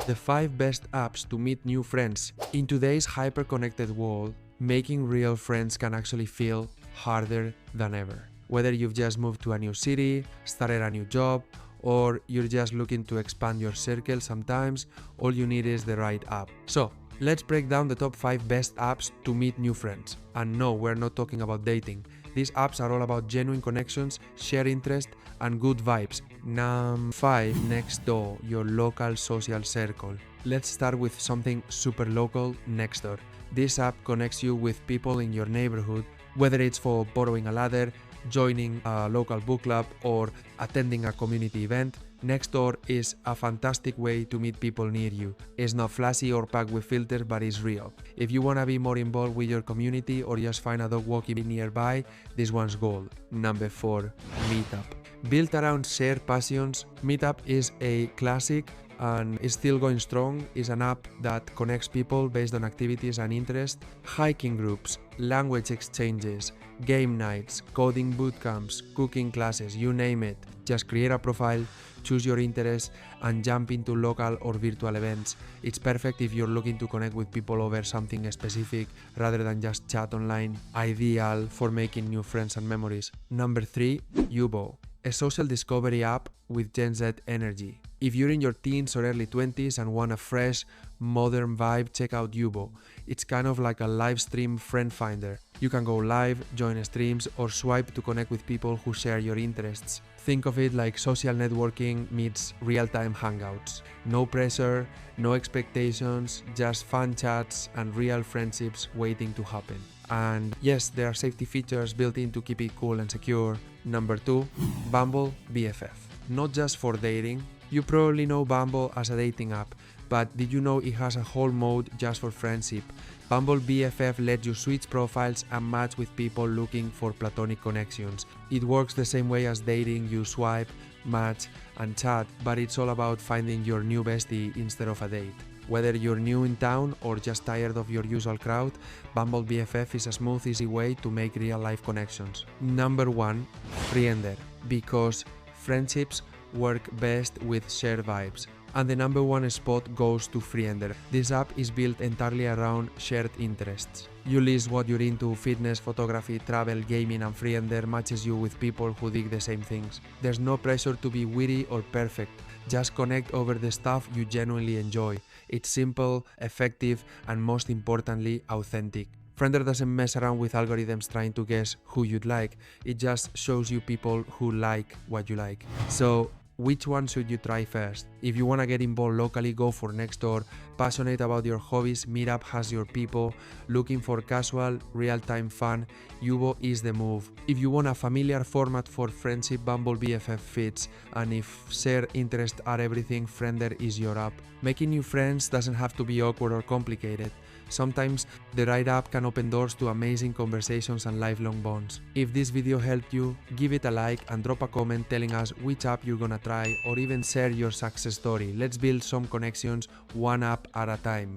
The 5 best apps to meet new friends. In today's hyper-connected world, making real friends can actually feel harder than ever. Whether you've just moved to a new city, started a new job, or you're just looking to expand your circle, sometimes all you need is the right app. So, let's break down the top 5 best apps to meet new friends. And no, we're not talking about dating. These apps are all about genuine connections, shared interest, and good vibes. 5. Nextdoor, your local social circle. Let's start with something super local, Nextdoor. This app connects you with people in your neighborhood, whether it's for borrowing a ladder, joining a local book club, or attending a community event. Nextdoor is a fantastic way to meet people near you. It's not flashy or packed with filters, but it's real. If you want to be more involved with your community or just find a dog walking nearby, this one's gold. 4. Meetup. Built around shared passions, Meetup is a classic and is still going strong. It's an app that connects people based on activities and interests. Hiking groups, language exchanges, game nights, coding bootcamps, cooking classes, you name it. Just create a profile, choose your interests, and jump into local or virtual events. It's perfect if you're looking to connect with people over something specific rather than just chat online. Ideal for making new friends and memories. 3. Yubo, a social discovery app with Gen Z energy. If you're in your teens or early 20s and want a fresh, modern vibe, check out Yubo. It's kind of like a live stream friend finder. You can go live, join streams, or swipe to connect with people who share your interests. Think of it like social networking meets real-time hangouts. No pressure, no expectations, just fun chats and real friendships waiting to happen. And yes, there are safety features built in to keep it cool and secure. 2. Bumble BFF. Not just for dating. You probably know Bumble as a dating app, but did you know it has a whole mode just for friendship? Bumble BFF lets you switch profiles and match with people looking for platonic connections. It works the same way as dating. You swipe, match, and chat, but it's all about finding your new bestie instead of a date. Whether you're new in town or just tired of your usual crowd, Bumble BFF is a smooth, easy way to make real-life connections. 1. Friender, because friendships work best with shared vibes. And the number 1 spot goes to Friender. This app is built entirely around shared interests. You list what you're into: fitness, photography, travel, gaming, and Friender matches you with people who dig the same things. There's no pressure to be witty or perfect. Just connect over the stuff you genuinely enjoy. It's simple, effective, and most importantly, authentic. Friender doesn't mess around with algorithms trying to guess who you'd like. It just shows you people who like what you like. So, which one should you try first? If you want to get involved locally, go for Nextdoor. Passionate about your hobbies, Meetup has your people. Looking for casual, real-time fun, Yubo is the move. If you want a familiar format for friendship, Bumble BFF fits. And if shared interests are everything, Friender is your app. Making new friends doesn't have to be awkward or complicated. Sometimes the right app can open doors to amazing conversations and lifelong bonds. If this video helped you, give it a like and drop a comment telling us which app you're gonna try, or even share your success story. Let's build some connections one app at a time.